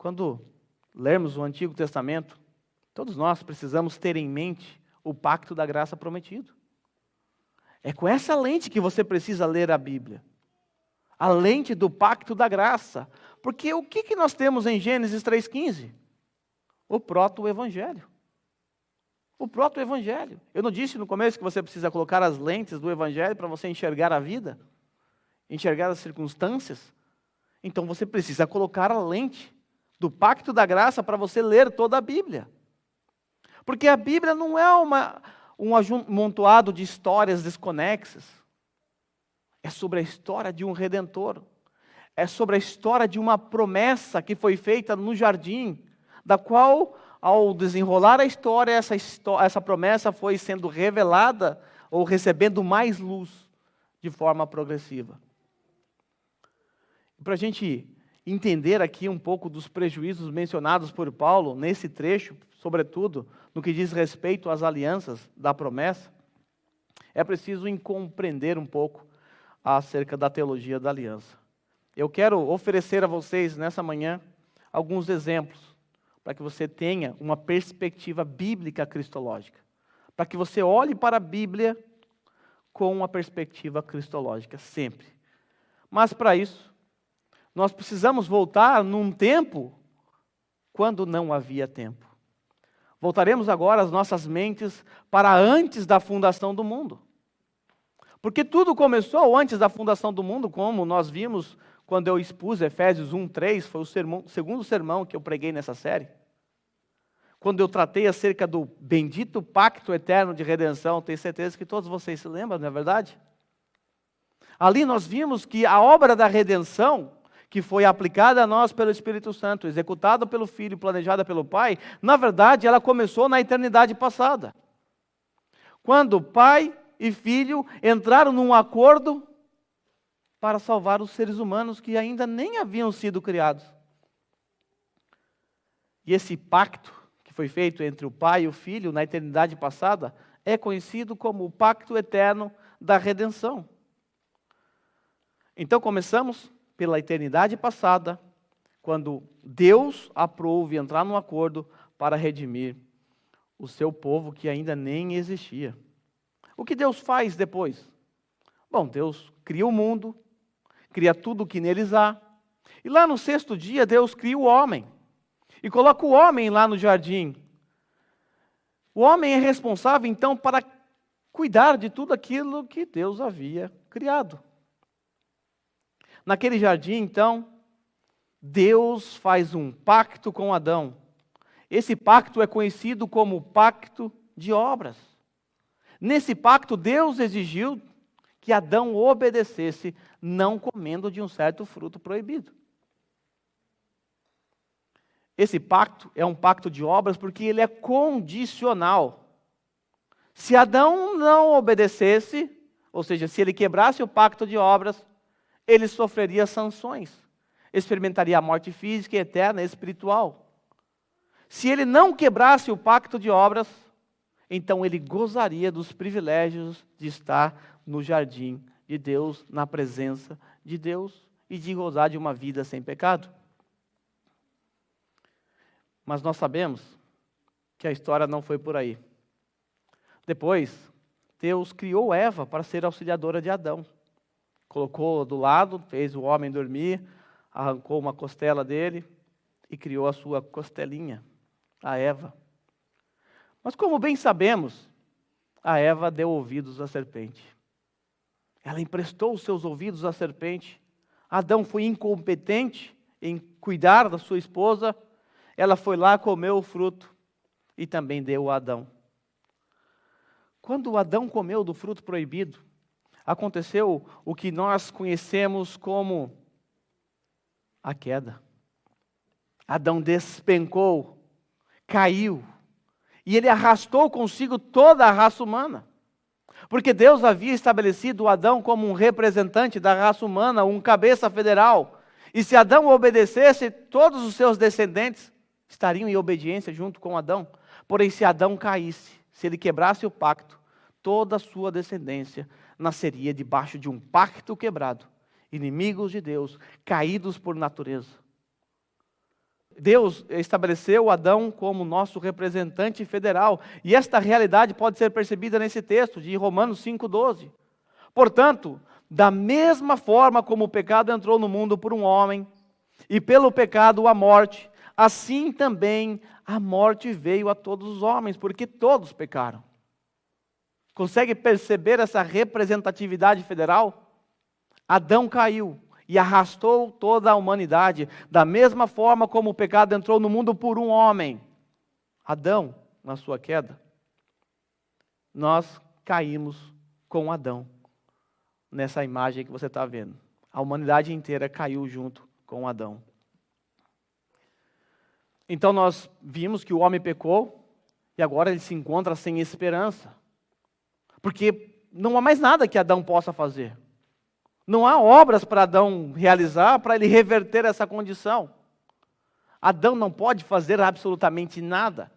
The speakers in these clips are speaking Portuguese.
quando lermos o Antigo Testamento, todos nós precisamos ter em mente o pacto da graça prometido. É com essa lente que você precisa ler a Bíblia. A lente do pacto da graça. Porque o que nós temos em Gênesis 3,15? O proto-evangelho. O proto-evangelho. Eu não disse no começo que você precisa colocar as lentes do evangelho para você enxergar a vida? Enxergar as circunstâncias? Então você precisa colocar a lente do pacto da graça para você ler toda a Bíblia. Porque a Bíblia não é um amontoado de histórias desconexas. É sobre a história de um Redentor. É sobre a história de uma promessa que foi feita no jardim, da qual, ao desenrolar a história, essa promessa foi sendo revelada ou recebendo mais luz de forma progressiva. Para a gente entender aqui um pouco dos prejuízos mencionados por Paulo nesse trecho, sobretudo no que diz respeito às alianças da promessa, é preciso compreender um pouco acerca da teologia da aliança. Eu quero oferecer a vocês nessa manhã alguns exemplos para que você tenha uma perspectiva bíblica cristológica, para que você olhe para a Bíblia com uma perspectiva cristológica sempre. Mas para isso, nós precisamos voltar num tempo quando não havia tempo. Voltaremos agora as nossas mentes para antes da fundação do mundo. Porque tudo começou antes da fundação do mundo, como nós vimos quando eu expus Efésios 1:3, foi o segundo sermão que eu preguei nessa série. Quando eu tratei acerca do bendito pacto eterno de redenção, tenho certeza que todos vocês se lembram, não é verdade? Ali nós vimos que a obra da redenção, que foi aplicada a nós pelo Espírito Santo, executada pelo Filho, planejada pelo Pai, na verdade ela começou na eternidade passada. Quando Pai e Filho entraram num acordo para salvar os seres humanos que ainda nem haviam sido criados. E esse pacto que foi feito entre o Pai e o Filho na eternidade passada é conhecido como o pacto eterno da redenção. Então começamos pela eternidade passada, quando Deus aprove entrar num acordo para redimir o seu povo que ainda nem existia. O que Deus faz depois? Bom, Deus cria o mundo, cria tudo o que neles há, e lá no sexto dia Deus cria o homem, e coloca o homem lá no jardim. O homem é responsável então para cuidar de tudo aquilo que Deus havia criado. Naquele jardim, então, Deus faz um pacto com Adão. Esse pacto é conhecido como o pacto de obras. Nesse pacto, Deus exigiu que Adão obedecesse, não comendo de um certo fruto proibido. Esse pacto é um pacto de obras porque ele é condicional. Se Adão não obedecesse, ou seja, se ele quebrasse o pacto de obras, ele sofreria sanções, experimentaria a morte física e eterna e espiritual. Se ele não quebrasse o pacto de obras, então ele gozaria dos privilégios de estar no jardim de Deus, na presença de Deus, e de gozar de uma vida sem pecado. Mas nós sabemos que a história não foi por aí. Depois, Deus criou Eva para ser auxiliadora de Adão. Colocou do lado, fez o homem dormir, arrancou uma costela dele e criou a sua costelinha, a Eva. Mas como bem sabemos, a Eva deu ouvidos à serpente. Ela emprestou os seus ouvidos à serpente. Adão foi incompetente em cuidar da sua esposa. Ela foi lá, comeu o fruto e também deu a Adão. Quando Adão comeu do fruto proibido, aconteceu o que nós conhecemos como a queda. Adão despencou, caiu, e ele arrastou consigo toda a raça humana. Porque Deus havia estabelecido Adão como um representante da raça humana, um cabeça federal. E se Adão obedecesse, todos os seus descendentes estariam em obediência junto com Adão. Porém, se Adão caísse, se ele quebrasse o pacto, toda a sua descendência nasceria debaixo de um pacto quebrado, inimigos de Deus, caídos por natureza. Deus estabeleceu Adão como nosso representante federal. E esta realidade pode ser percebida nesse texto de Romanos 5,12. Portanto, da mesma forma como o pecado entrou no mundo por um homem, e pelo pecado a morte, assim também a morte veio a todos os homens, porque todos pecaram. Consegue perceber essa representatividade federal? Adão caiu e arrastou toda a humanidade, da mesma forma como o pecado entrou no mundo por um homem, Adão, na sua queda. Nós caímos com Adão, nessa imagem que você está vendo. A humanidade inteira caiu junto com Adão. Então nós vimos que o homem pecou, e agora ele se encontra sem esperança. Porque não há mais nada que Adão possa fazer. Não há obras para Adão realizar para ele reverter essa condição. Adão não pode fazer absolutamente nada.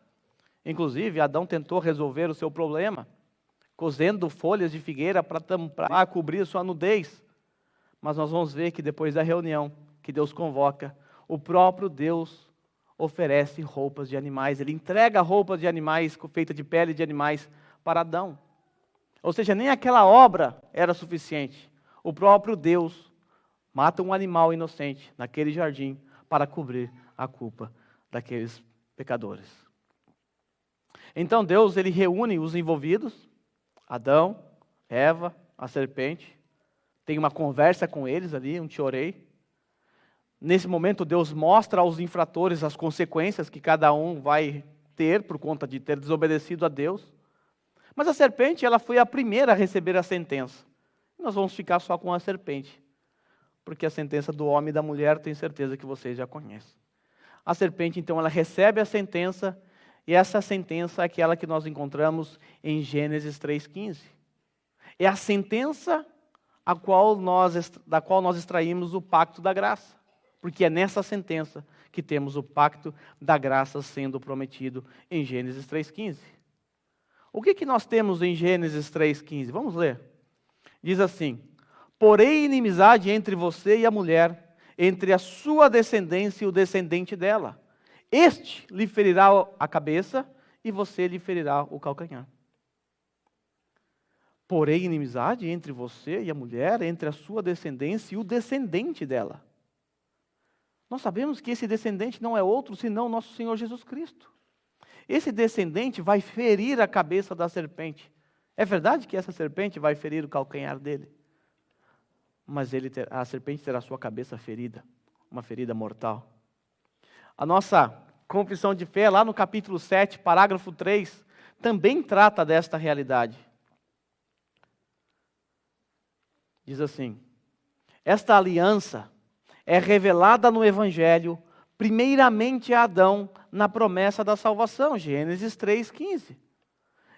Inclusive, Adão tentou resolver o seu problema, cozendo folhas de figueira para cobrir sua nudez. Mas nós vamos ver que depois da reunião que Deus convoca, o próprio Deus oferece roupas de animais. Ele entrega roupas de animais, feitas de pele de animais, para Adão. Ou seja, nem aquela obra era suficiente. O próprio Deus mata um animal inocente naquele jardim para cobrir a culpa daqueles pecadores. Então Deus, ele reúne os envolvidos, Adão, Eva, a serpente, tem uma conversa com eles ali, um teorei. Nesse momento Deus mostra aos infratores as consequências que cada um vai ter por conta de ter desobedecido a Deus. Mas a serpente, ela foi a primeira a receber a sentença. Nós vamos ficar só com a serpente, porque a sentença do homem e da mulher, tenho certeza que vocês já conhecem. A serpente, então, ela recebe a sentença, e essa sentença é aquela que nós encontramos em Gênesis 3,15. É a sentença da qual nós extraímos o pacto da graça, porque é nessa sentença que temos o pacto da graça sendo prometido em Gênesis 3,15. O que nós temos em Gênesis 3,15? Vamos ler. Diz assim: porém inimizade entre você e a mulher, entre a sua descendência e o descendente dela. Este lhe ferirá a cabeça e você lhe ferirá o calcanhar. Porém inimizade entre você e a mulher, entre a sua descendência e o descendente dela. Nós sabemos que esse descendente não é outro senão nosso Senhor Jesus Cristo. Esse descendente vai ferir a cabeça da serpente. É verdade que essa serpente vai ferir o calcanhar dele, mas a serpente terá sua cabeça ferida, uma ferida mortal. A nossa confissão de fé, lá no capítulo 7, parágrafo 3, também trata desta realidade. Diz assim: esta aliança é revelada no Evangelho, primeiramente a Adão, na promessa da salvação, Gênesis 3,15.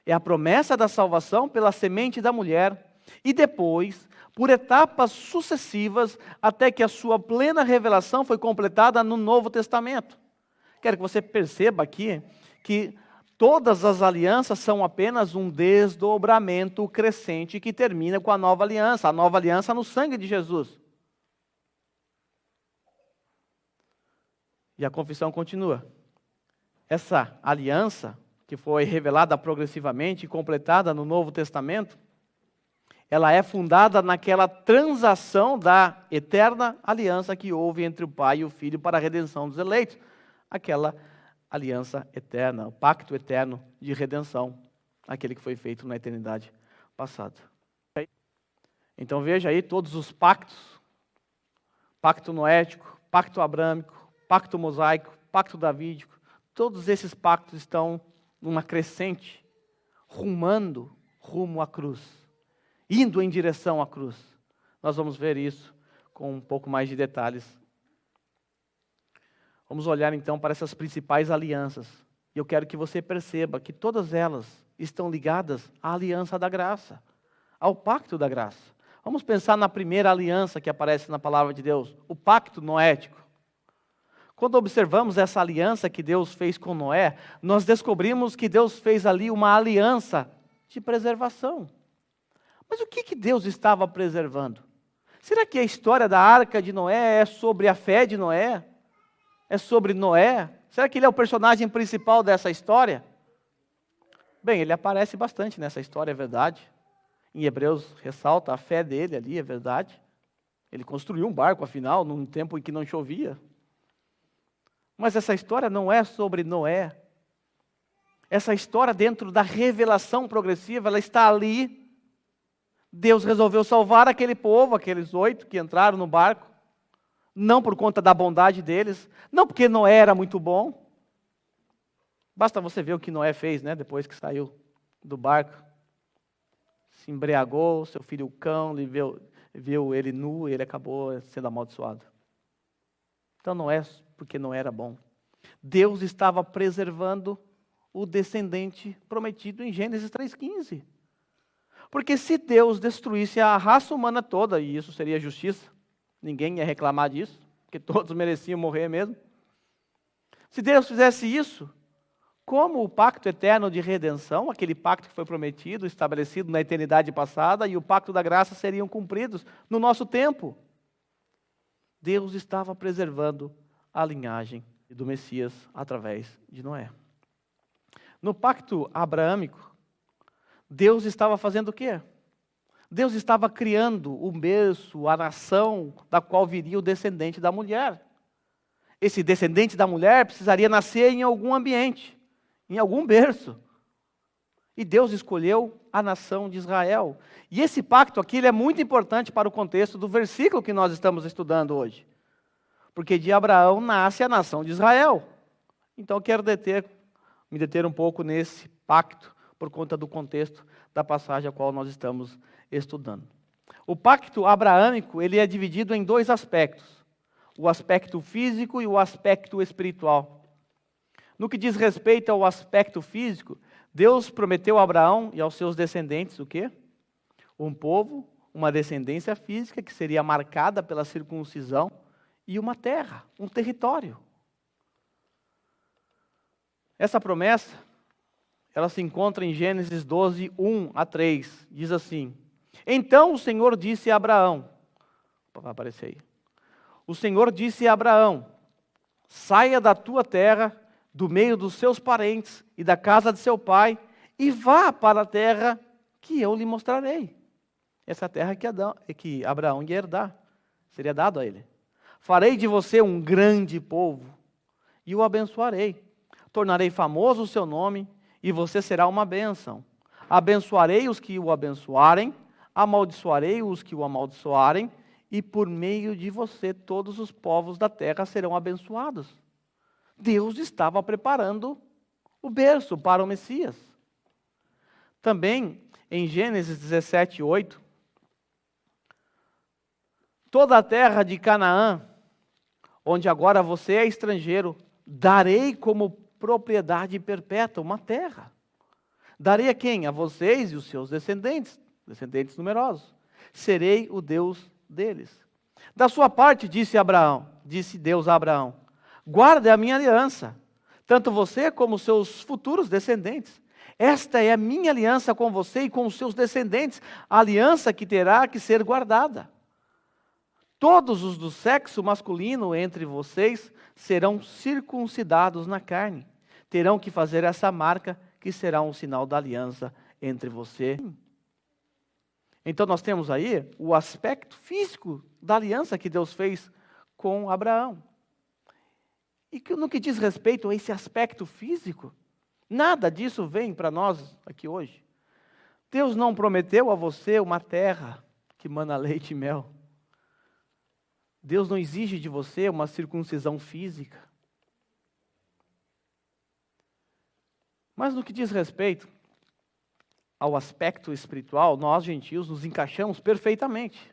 É a promessa da salvação pela semente da mulher, e depois, por etapas sucessivas, até que a sua plena revelação foi completada no Novo Testamento. Quero que você perceba aqui que todas as alianças são apenas um desdobramento crescente que termina com a nova aliança no sangue de Jesus. E a confissão continua. Essa aliança, que foi revelada progressivamente e completada no Novo Testamento, ela é fundada naquela transação da eterna aliança que houve entre o Pai e o Filho para a redenção dos eleitos. Aquela aliança eterna, o pacto eterno de redenção, aquele que foi feito na eternidade passada. Então veja aí todos os pactos: pacto noético, pacto abrâmico, pacto mosaico, pacto davídico. Todos esses pactos estão numa crescente, rumo à cruz, indo em direção à cruz. Nós vamos ver isso com um pouco mais de detalhes. Vamos olhar então para essas principais alianças. E eu quero que você perceba que todas elas estão ligadas à aliança da graça, ao pacto da graça. Vamos pensar na primeira aliança que aparece na palavra de Deus, o pacto noético. Quando observamos essa aliança que Deus fez com Noé, nós descobrimos que Deus fez ali uma aliança de preservação. Mas o que Deus estava preservando? Será que a história da arca de Noé é sobre a fé de Noé? É sobre Noé? Será que ele é o personagem principal dessa história? Bem, ele aparece bastante nessa história, é verdade. Em Hebreus ressalta a fé dele ali, é verdade. Ele construiu um barco, afinal, num tempo em que não chovia. Mas essa história não é sobre Noé. Essa história, dentro da revelação progressiva, ela está ali. Deus resolveu salvar aquele povo, aqueles 8 que entraram no barco. Não por conta da bondade deles, não porque Noé era muito bom. Basta você ver o que Noé fez, né, depois que saiu do barco. Se embriagou, seu filho o cão, viu ele nu e ele acabou sendo amaldiçoado. Então não é porque não era bom. Deus estava preservando o descendente prometido em Gênesis 3,15. Porque se Deus destruísse a raça humana toda, e isso seria justiça, ninguém ia reclamar disso, porque todos mereciam morrer mesmo. Se Deus fizesse isso, como o pacto eterno de redenção, aquele pacto que foi prometido, estabelecido na eternidade passada, e o pacto da graça seriam cumpridos no nosso tempo. Deus estava preservando a linhagem do Messias através de Noé. No pacto abraâmico, Deus estava fazendo o quê? Deus estava criando o berço, a nação da qual viria o descendente da mulher. Esse descendente da mulher precisaria nascer em algum ambiente, em algum berço. E Deus escolheu a nação de Israel. E esse pacto aqui ele é muito importante para o contexto do versículo que nós estamos estudando hoje. Porque de Abraão nasce a nação de Israel. Então eu quero me deter um pouco nesse pacto, por conta do contexto da passagem a qual nós estamos estudando. O pacto abraâmico ele é dividido em 2 aspectos. O aspecto físico e o aspecto espiritual. No que diz respeito ao aspecto físico, Deus prometeu a Abraão e aos seus descendentes o quê? Um povo, uma descendência física que seria marcada pela circuncisão e uma terra, um território. Essa promessa, ela se encontra em Gênesis 12, 1 a 3. Diz assim: Então o Senhor disse a Abraão, vai aparecer aí. O Senhor disse a Abraão: Saia da tua terra, do meio dos seus parentes e da casa de seu pai, e vá para a terra que eu lhe mostrarei. Essa terra que Abraão ia herdar, seria dado a ele. Farei de você um grande povo, e o abençoarei. Tornarei famoso o seu nome, e você será uma bênção. Abençoarei os que o abençoarem, amaldiçoarei os que o amaldiçoarem, e por meio de você todos os povos da terra serão abençoados. Deus estava preparando o berço para o Messias. Também, em Gênesis 17, 8, toda a terra de Canaã, onde agora você é estrangeiro, darei como propriedade perpétua uma terra. Darei a quem? A vocês e os seus descendentes numerosos. Serei o Deus deles. Da sua parte, disse Deus a Abraão, guarde a minha aliança, tanto você como os seus futuros descendentes. Esta é a minha aliança com você e com os seus descendentes, a aliança que terá que ser guardada. Todos os do sexo masculino entre vocês serão circuncidados na carne. Terão que fazer essa marca, que será um sinal da aliança entre você. Então nós temos aí o aspecto físico da aliança que Deus fez com Abraão. E no que diz respeito a esse aspecto físico, nada disso vem para nós aqui hoje. Deus não prometeu a você uma terra que mana leite e mel. Deus não exige de você uma circuncisão física. Mas no que diz respeito ao aspecto espiritual, nós gentios nos encaixamos perfeitamente.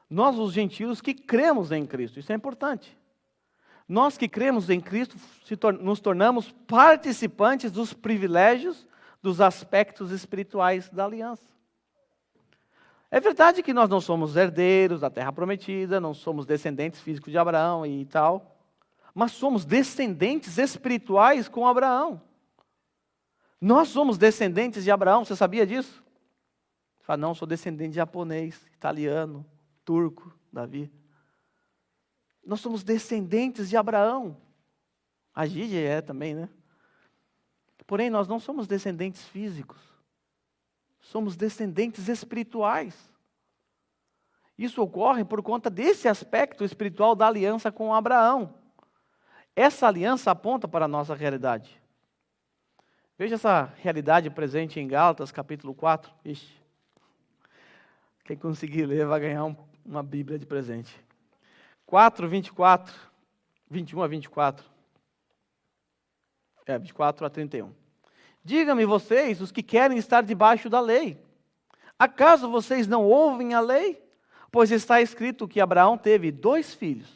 Nós, os gentios que cremos em Cristo, isso é importante. Nós que cremos em Cristo nos tornamos participantes dos privilégios, dos aspectos espirituais da aliança. É verdade que nós não somos herdeiros da terra prometida, não somos descendentes físicos de Abraão e tal, mas somos descendentes espirituais com Abraão. Nós somos descendentes de Abraão, você sabia disso? Você fala, não, sou descendente de japonês, italiano, turco, Davi. Nós somos descendentes de Abraão. A Gide é também, né? Porém, nós não somos descendentes físicos. Somos descendentes espirituais. Isso ocorre por conta desse aspecto espiritual da aliança com Abraão. Essa aliança aponta para a nossa realidade. Veja essa realidade presente em Gálatas, capítulo 4. Ixi. Quem conseguir ler vai ganhar uma Bíblia de presente. 4, 24, 21 a 24. 24 a 31. Digam-me vocês, os que querem estar debaixo da lei. Acaso vocês não ouvem a lei? Pois está escrito que Abraão teve 2 filhos.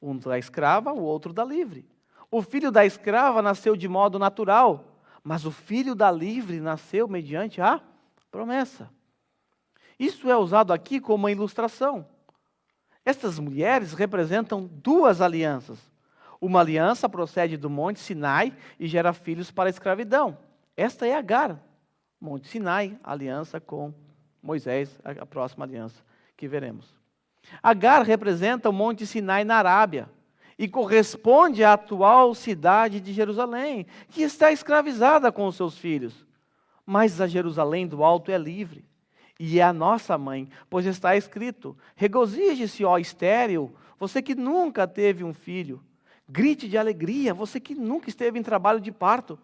Um da escrava, o outro da livre. O filho da escrava nasceu de modo natural, mas o filho da livre nasceu mediante a promessa. Isso é usado aqui como uma ilustração. Estas mulheres representam 2 alianças. Uma aliança procede do Monte Sinai e gera filhos para a escravidão. Esta é Agar. Monte Sinai, aliança com Moisés, a próxima aliança que veremos. Agar representa o Monte Sinai na Arábia e corresponde à atual cidade de Jerusalém, que está escravizada com os seus filhos. Mas a Jerusalém do alto é livre. E é a nossa mãe, pois está escrito: regozije-se, ó estéril, você que nunca teve um filho. Grite de alegria, você que nunca esteve em trabalho de parto,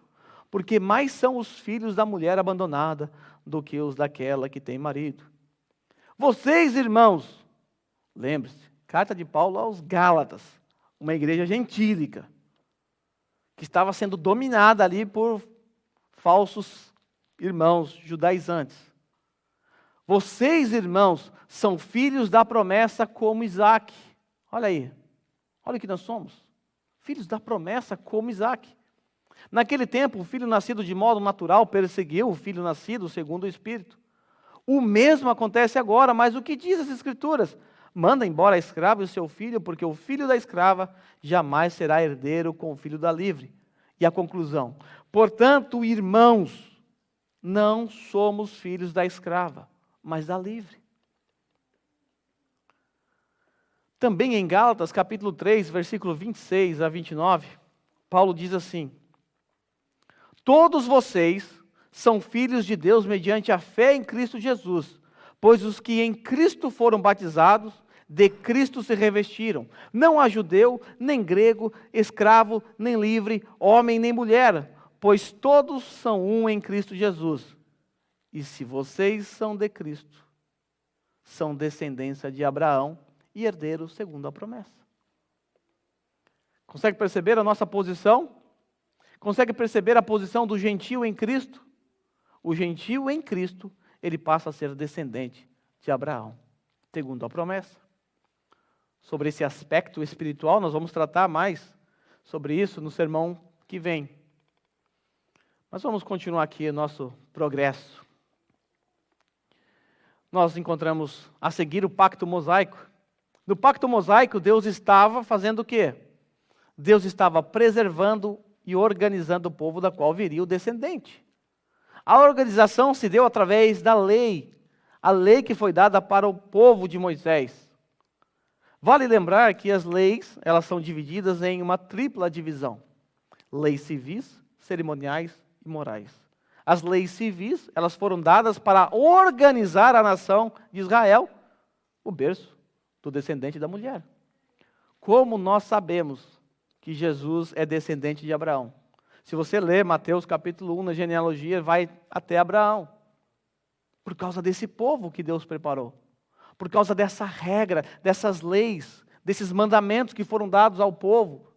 porque mais são os filhos da mulher abandonada do que os daquela que tem marido. Vocês, irmãos, lembre-se, carta de Paulo aos Gálatas, uma igreja gentílica, que estava sendo dominada ali por falsos irmãos judaizantes. Vocês, irmãos, são filhos da promessa como Isaac. Olha aí, olha o que nós somos. Filhos da promessa como Isaac. Naquele tempo, o filho nascido de modo natural perseguiu o filho nascido segundo o Espírito. O mesmo acontece agora, mas o que diz as Escrituras? Manda embora a escrava e o seu filho, porque o filho da escrava jamais será herdeiro com o filho da livre. E a conclusão: portanto, irmãos, não somos filhos da escrava, mas da livre. Também em Gálatas, capítulo 3, versículo 26 a 29, Paulo diz assim: todos vocês são filhos de Deus mediante a fé em Cristo Jesus, pois os que em Cristo foram batizados, de Cristo se revestiram. Não há judeu, nem grego, escravo, nem livre, homem, nem mulher, pois todos são um em Cristo Jesus. E se vocês são de Cristo, são descendência de Abraão e herdeiros segundo a promessa. Consegue perceber a nossa posição? Consegue perceber a posição do gentio em Cristo? O gentio em Cristo, ele passa a ser descendente de Abraão, segundo a promessa. Sobre esse aspecto espiritual, nós vamos tratar mais sobre isso no sermão que vem. Mas vamos continuar aqui o nosso progresso. Nós encontramos a seguir o pacto mosaico. No pacto mosaico, Deus estava fazendo o quê? Deus estava preservando e organizando o povo da qual viria o descendente. A organização se deu através da lei, a lei que foi dada para o povo de Moisés. Vale lembrar que as leis, elas são divididas em uma tripla divisão: leis civis, cerimoniais e morais. As leis civis, elas foram dadas para organizar a nação de Israel, o berço do descendente da mulher. Como nós sabemos que Jesus é descendente de Abraão? Se você ler Mateus capítulo 1 na genealogia, vai até Abraão. Por causa desse povo que Deus preparou. Por causa dessa regra, dessas leis, desses mandamentos que foram dados ao povo.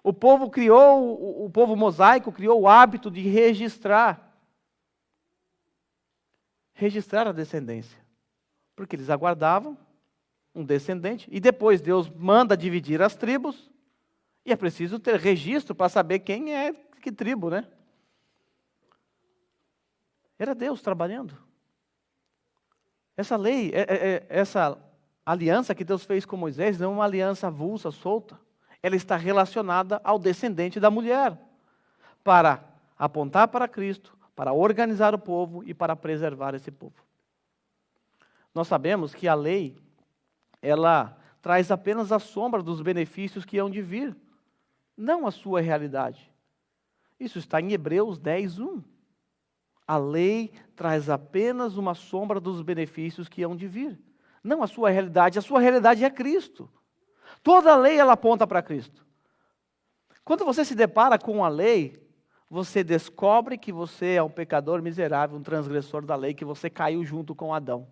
O povo mosaico criou o hábito de registrar a descendência. Porque eles aguardavam um descendente, e depois Deus manda dividir as tribos, e é preciso ter registro para saber quem é que tribo, né? Era Deus trabalhando. Essa lei, essa aliança que Deus fez com Moisés não é uma aliança avulsa, solta. Ela está relacionada ao descendente da mulher, para apontar para Cristo, para organizar o povo e para preservar esse povo. Nós sabemos que a lei, ela traz apenas a sombra dos benefícios que hão de vir, não a sua realidade. Isso está em Hebreus 10:1. A lei traz apenas uma sombra dos benefícios que hão de vir, não a sua realidade. A sua realidade é Cristo. Toda a lei ela aponta para Cristo. Quando você se depara com a lei, você descobre que você é um pecador miserável, um transgressor da lei, que você caiu junto com Adão.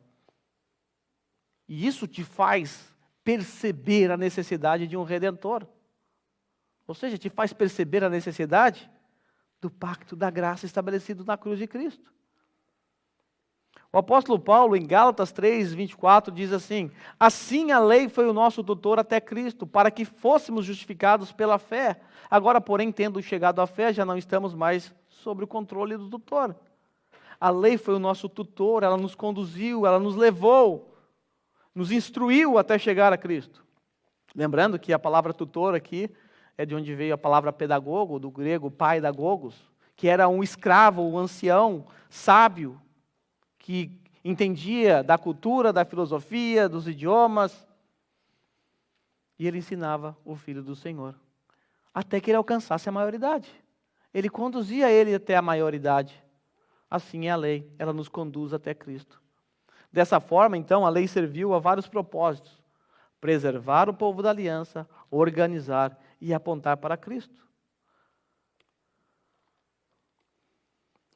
E isso te faz perceber a necessidade de um Redentor. Ou seja, te faz perceber a necessidade do pacto da graça estabelecido na cruz de Cristo. O apóstolo Paulo, em Gálatas 3:24, diz assim: assim a lei foi o nosso tutor até Cristo, para que fôssemos justificados pela fé. Agora, porém, tendo chegado à fé, já não estamos mais sob o controle do tutor. A lei foi o nosso tutor, ela nos conduziu, ela nos levou, nos instruiu até chegar a Cristo. Lembrando que a palavra tutor aqui é de onde veio a palavra pedagogo, do grego paidagogos, que era um escravo, um ancião, sábio, que entendia da cultura, da filosofia, dos idiomas, e ele ensinava o Filho do Senhor, até que ele alcançasse a maioridade. Ele conduzia ele até a maioridade. Assim é a lei, ela nos conduz até Cristo. Dessa forma, então, a lei serviu a vários propósitos: preservar o povo da aliança, organizar e apontar para Cristo.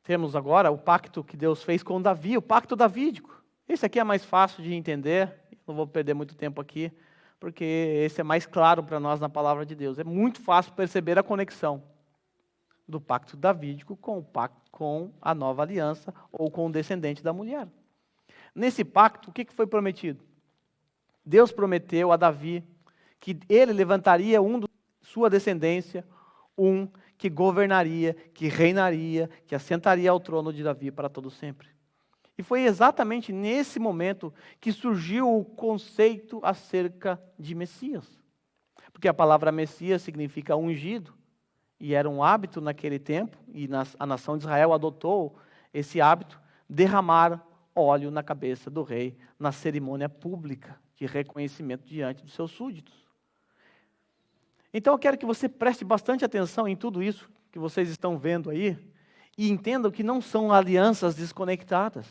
Temos agora o pacto que Deus fez com Davi, o pacto davídico. Esse aqui é mais fácil de entender, não vou perder muito tempo aqui, porque esse é mais claro para nós na palavra de Deus. É muito fácil perceber a conexão do pacto davídico com a nova aliança ou com o descendente da mulher. Nesse pacto, o que foi prometido? Deus prometeu a Davi que ele levantaria sua descendência, que governaria, que reinaria, que assentaria ao trono de Davi para todo sempre. E foi exatamente nesse momento que surgiu o conceito acerca de Messias. Porque a palavra Messias significa ungido, e era um hábito naquele tempo, e a nação de Israel adotou esse hábito, derramar óleo na cabeça do rei na cerimônia pública de reconhecimento diante dos seus súditos. Então eu quero que você preste bastante atenção em tudo isso que vocês estão vendo aí e entendam que não são alianças desconectadas.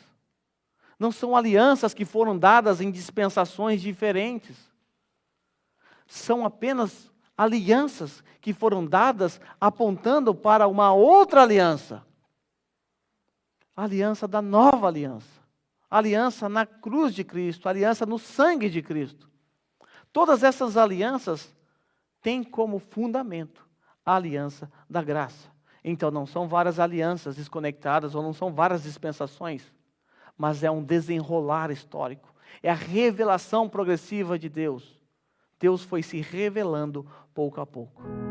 Não são alianças que foram dadas em dispensações diferentes. São apenas alianças que foram dadas apontando para uma outra aliança. A aliança da nova aliança. A aliança na cruz de Cristo, a aliança no sangue de Cristo. Todas essas alianças têm como fundamento a aliança da graça. Então não são várias alianças desconectadas ou não são várias dispensações, mas é um desenrolar histórico. É a revelação progressiva de Deus. Deus foi se revelando pouco a pouco.